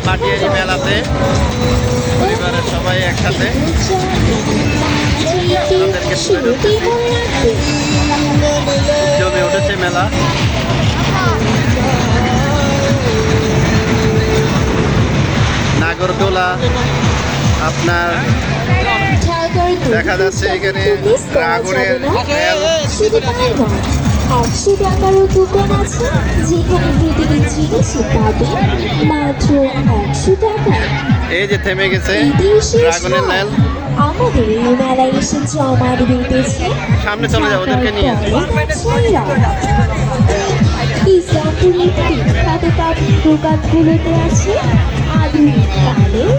ভাটিয়ারি মেলাতে পরিবারের সবাই একসাথে তাদেরকে তুলে ধরতেছি। জমে উঠেছে মেলা। নাগরদোলা আপনার দেখা যাচ্ছে এখানে ড্রাগনের রেল। 100 টাকারও দোকান আছে যেখানে প্রতিদিন জিনিসই পাবে মাত্র 100 টাকায়। এই যে থেমে গেছে ড্রাগনের রেল। আমাদের এই মেলায় এসে জমাট বেঁধেছে সামনে চলে যাও ওদেরকে নিয়ে। ইসলামপুরের বিখ্যাত কাঠের দোকানগুলোতে আছে আধুনিক কালের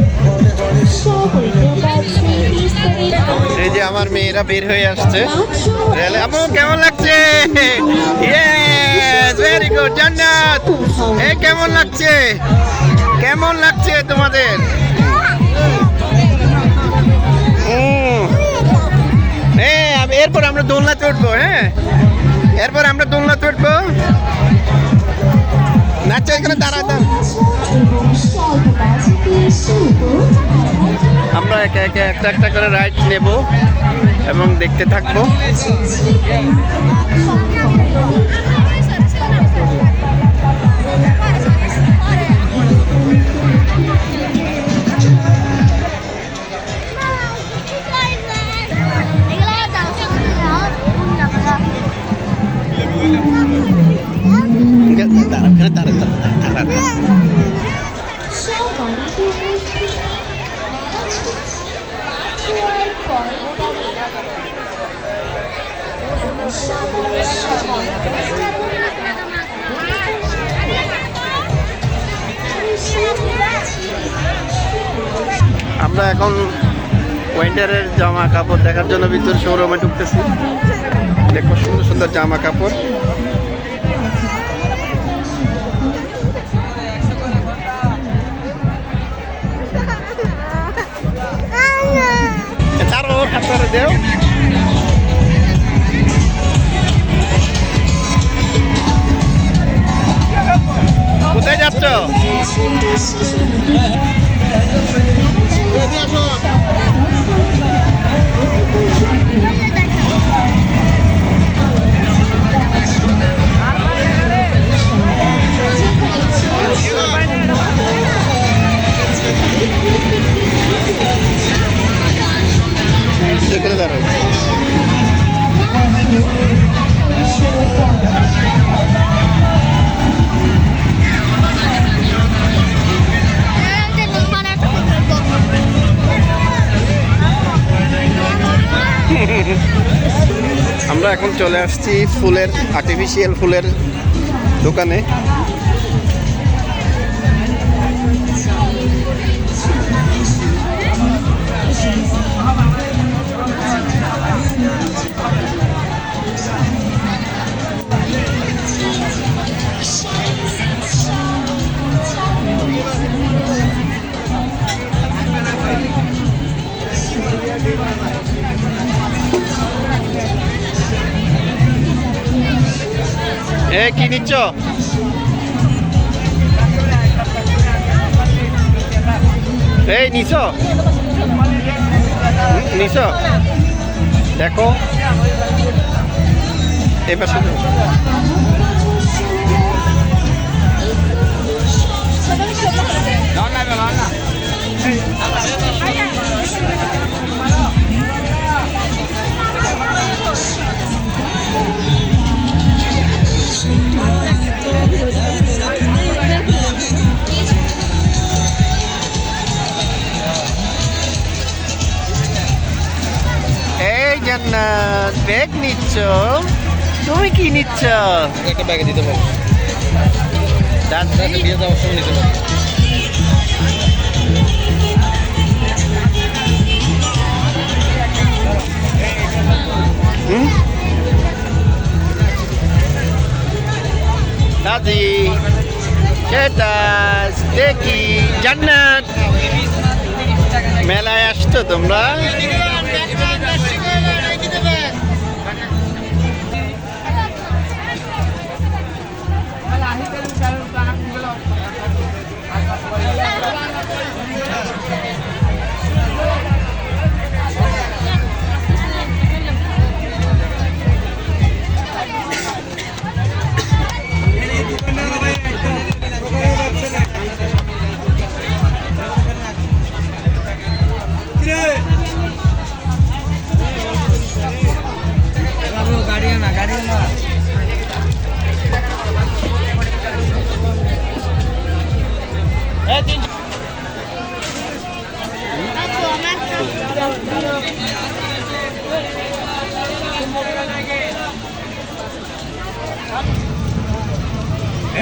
এই যে আমার মেয়েরা বের হয়ে আসছে রেলে। আমার কেমন লাগছে? Yes, very good. জান্নাত, এই কেমন লাগছে? কেমন লাগছে তোমাদের? এরপর আমরা দোলনাতে উঠবো। হ্যাঁ, এরপর আমরা দোলনাতে উঠবো। নাচা এখানে দাঁড়াতাম। আমরা একে একে একটা একটা করে রাইড নেব এবং দেখতে থাকবো। আমরা এখন উইন্টারের জামা কাপড় দেখার জন্য ভিতর শোরুমে ঢুকতেছি। দেখো সুন্দর সুন্দর জামা কাপড়। দেও কোথায় যাচ্ছ? আমরা এখন চলে আসছি ফুলের আর্টিফিশিয়াল ফুলের দোকানে। কি নিচ্ছ? এই নিছ নিছ দেখো এই পাশে জান্নাত ব্যাগ নিচ্ছ? তুমি কি নিচ্ছ? একটা ব্যাগে দিতে পারো, দিয়ে যাওয়ার সময় নিতে পারো। দাদি চেতাস দেখি। জান্নাত, মেলায় আসছো তোমরা?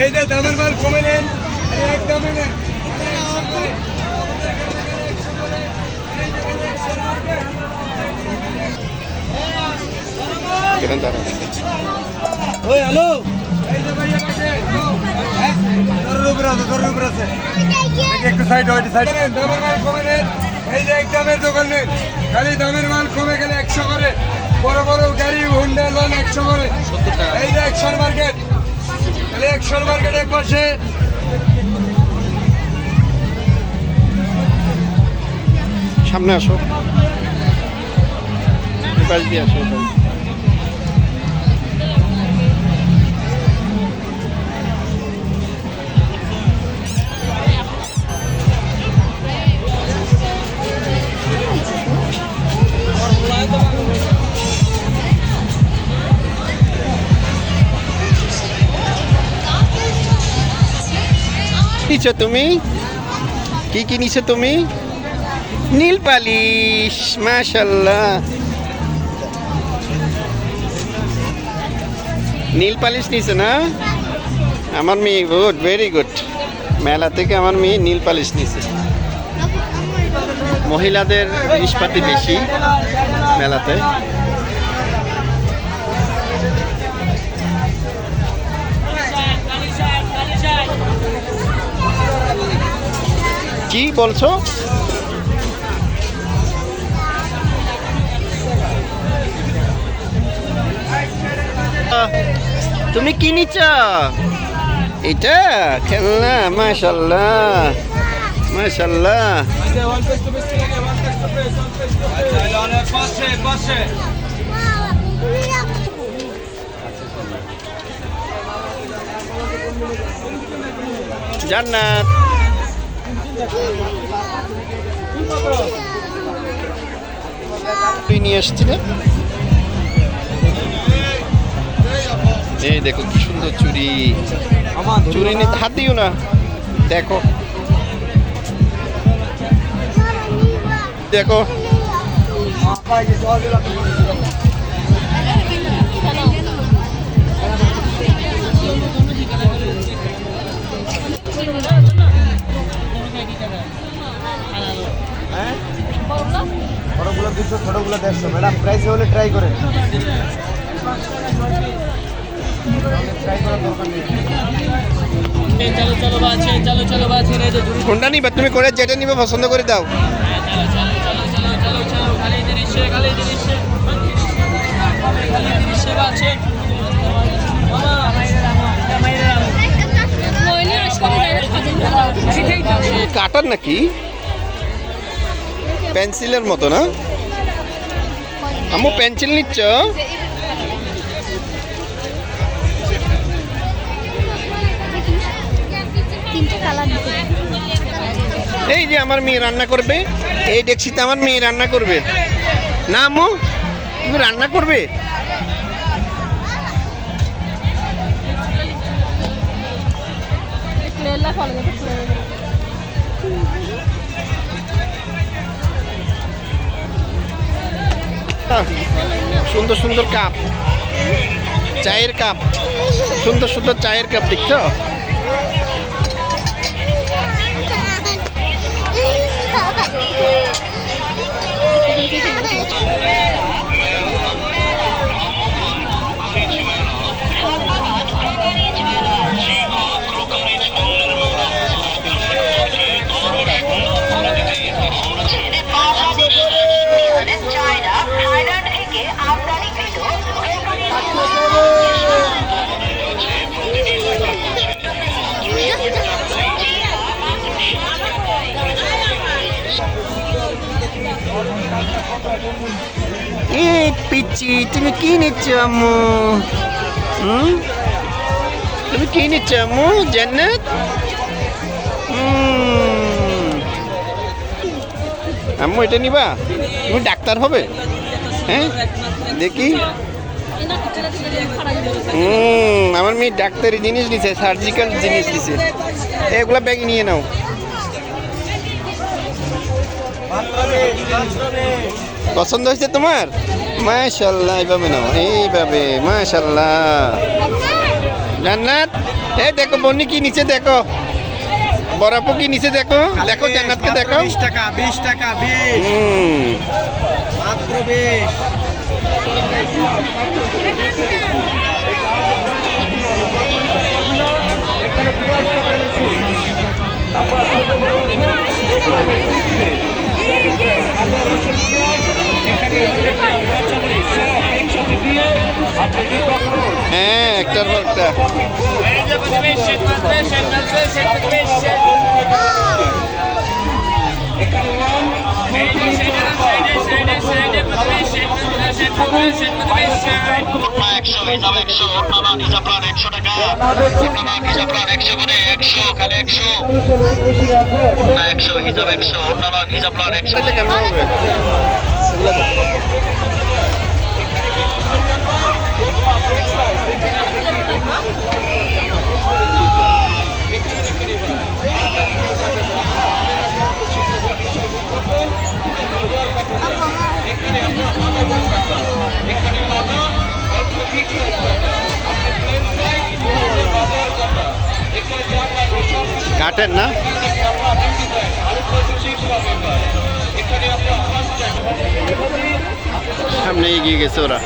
এই যে দামের মাল কমে নেন, একদমই নেন। ওই হ্যালো, এই যে ভাইয়া কাছে, হ্যাঁ, তোর উপরে আছে। দেখি একটু সাইড হয়, সাইড নেন, দামের মাল কমে নেন। এই যে একদমের দোকান নেন, খালি দামের মাল কমে গেলে 100 করে, বড় বড় গাড়ি হুন্ডা লোন 100 করে। এই যে 100 মার্কেট, খালি 100 মার্কেট এক পাশে। সামনে আসো, এই পাশ দিয়ে আসো। নিছো তুমি? কি কি নিছো তুমি? নীল পালিশ, মাশাআল্লাহ। নীল পালিশ নিছে না? আমার মেয়ে গুড, ভেরি গুড। মেলা থেকে আমার মেয়ে নীল পালিশ নিছে। মহিলাদের জিনিসপাতি বেশি মেলাতে। কি বলছো? তুমি কি নিচ্ছ? এটা খেলনা, মাশাআল্লাহ মাশাআল্লাহ। জান্নাত তুই নিয়ে আসছিলে? এই দেখো কি সুন্দর চুড়ি। চুড়ি নিয়ে হাত দিও না, দেখো দেখো। বড়গুলো 200, ছোটগুলো 150। ম্যাডাম প্রাইস হলে ট্রাই করেন। কোনটা নিবা তুমি? করে যেটা নিবে পছন্দ করে দাও। কাটার নাকি? পেন্সিলের মতো না? আম্মু পেন্সিল নিচ্ছ? এই যে আমার মেয়ে রান্না করবে, এই ডেক্সিতে আমার মেয়ে রান্না করবে না আম্মু? তুমি রান্না করবে? সুন্দর সুন্দর কাপ, চায়ের কাপ, সুন্দর সুন্দর চায়ের কাপ দেখছো? এই পিচ্ছি, তুমি কি নিচ্ছ আম্মু? তুমি কি নিচ্ছ আম্মু? জান্নাত আম্মু এটা নিবা? তুমি ডাক্তার হবে? হ্যাঁ দেখি। আমার মেয়ে ডাক্তারি জিনিস নিছে, সার্জিক্যাল জিনিস নিছে। এগুলা ব্যাগ নিয়ে নাও। পছন্দ হয়েছে তোমার? মাশাআল্লাহ, এইভাবে নাও, এইভাবে। মাশাআল্লাহ জান্নাত এই দেখো বন্নি কি নিচে দেখো, বরাপু কি নিচে দেখো, দেখো জান্নাতকে দেখো। 20 টাকা 20 টাকা 20 মাত্র 20। হ্যাঁ একটার পর একটা। এটা কেমন হবে? এগুলো তো। কাটেন না সামনে এগিয়ে গেছে ওরা।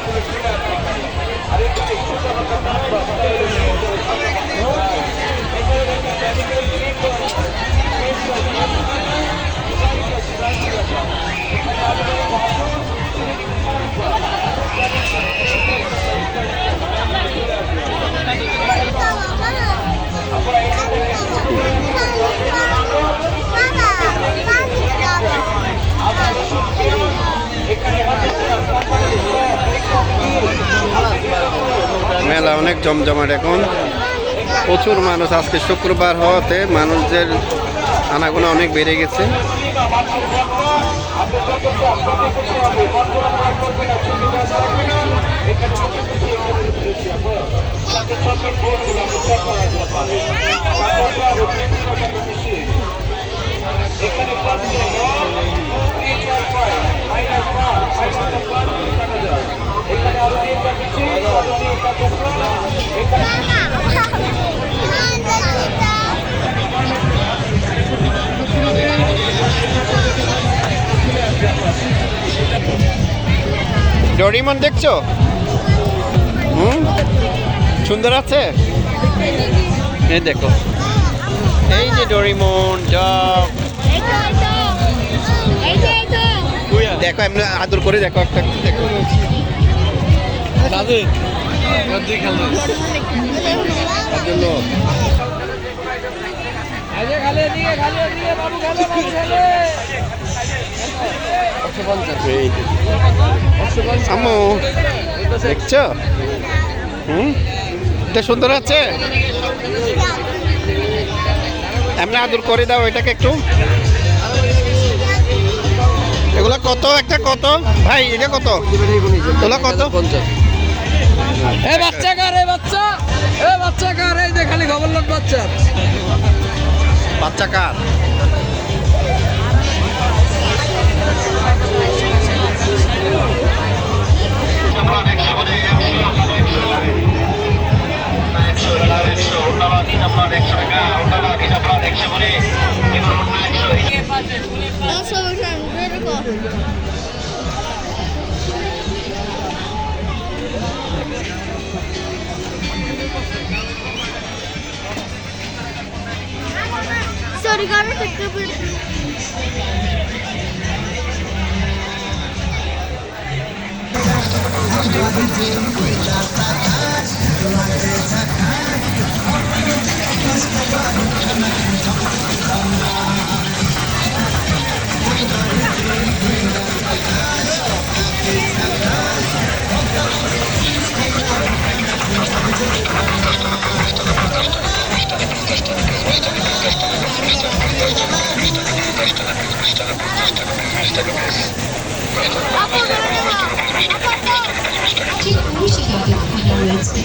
মেলা অনেক জমজমাট, এখন প্রচুর মানুষ। আজকে শুক্রবার হওয়াতে মানুষদের আনাগোনা অনেক বেড়ে গেছে। ডোরিমন দেখছো? সুন্দর আছে। এই দেখো, এই যে ডোরিমন জগ, দেখো এমনি আদর করে দেখো একটা, দেখো দাদু দাদু খেলবে আম্মু দেখছো? এটা সুন্দর আছে। এমনি আদর করে দাও এটাকে একটু। এগুলো কত একটা, কত ভাই এটা কত? এগুলো কত? 50। এ বাচ্চা কার, এ বাচ্চা, এ বাচ্চা কার, এই যে খালি গভর্নমেন্ট বাচ্চা। বাচ্চা কার? Sorry, gotta take the ঠিক মুর্শিদাবাদে খানা রয়েছে।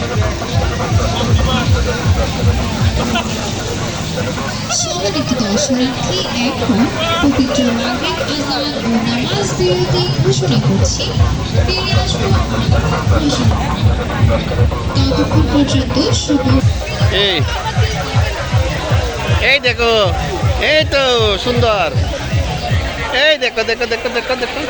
সম্মানিত দর্শনার্থী, এখন পবিত্র মাগরিব আযান ও নামাজ বিরতি ঘোষণা করছি। বেরিয়ে আসবো ততক্ষণ পর্যন্ত শুভ এই এই দেখো, এই তো সুন্দর, এই দেখো দেখো দেখো দেখো দেখো।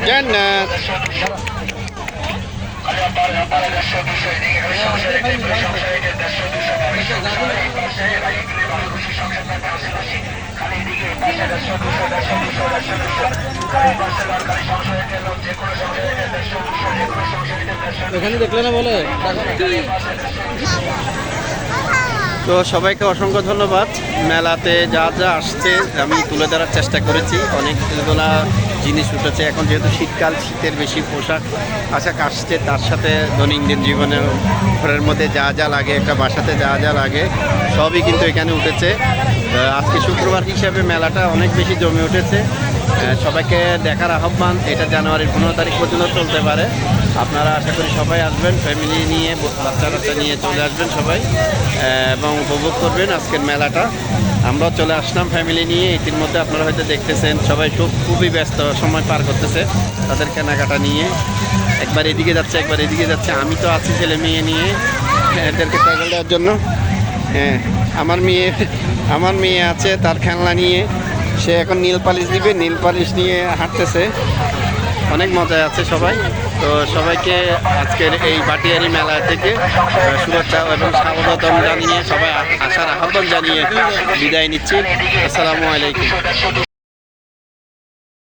জান্নাত এখানে দেখলে না বলে তো সবাইকে অসংখ্য ধন্যবাদ। মেলাতে যা যা আসছে আমি তুলে ধরার চেষ্টা করেছি। অনেকগুলো জিনিস উঠেছে। এখন যেহেতু শীতকাল, শীতের বেশি পোশাক আসছে, তার সাথে দৈনন্দিন জীবনে ঘরের মধ্যে যা যা লাগে, একটা বাসাতে যা যা লাগে সবই কিন্তু এখানে উঠেছে। আজকে শুক্রবার হিসাবে মেলাটা অনেক বেশি জমে উঠেছে। সবাইকে দেখার আহ্বান, এটা জানুয়ারির 15 তারিখ পর্যন্ত চলতে পারে। আপনারা আশা করি সবাই আসবেন, ফ্যামিলি নিয়ে, বাচ্চা কাচ্চা নিয়ে চলে আসবেন সবাই এবং উপভোগ করবেন আজকের মেলাটা। আমরাও চলে আসলাম ফ্যামিলি নিয়ে। ইতিমধ্যে আপনারা হয়তো দেখতেছেন সবাই খুবই ব্যস্ত সময় পার করতেছে তাদের কেনাকাটা নিয়ে। একবার এদিকে যাচ্ছে, একবার এদিকে যাচ্ছে। আমি তো আছি ছেলে মেয়ে নিয়ে এদেরকে ট্যাগল দেওয়ার জন্য। হ্যাঁ, আমার মেয়ে আছে তার খেলনা নিয়ে, সে এখন নীল পালিশ দিবে, নীল পালিশ নিয়ে হাঁটতেছে। অনেক মজায় আছে সবাই। তো সবাইকে আজকের এই ভাটিয়ারি মেলা থেকে শুভেচ্ছা এবং স্বাগতম জানিয়ে সবাই আসার আহ্বান জানিয়ে বিদায় নিচ্ছি। আসসালামু আলাইকুম।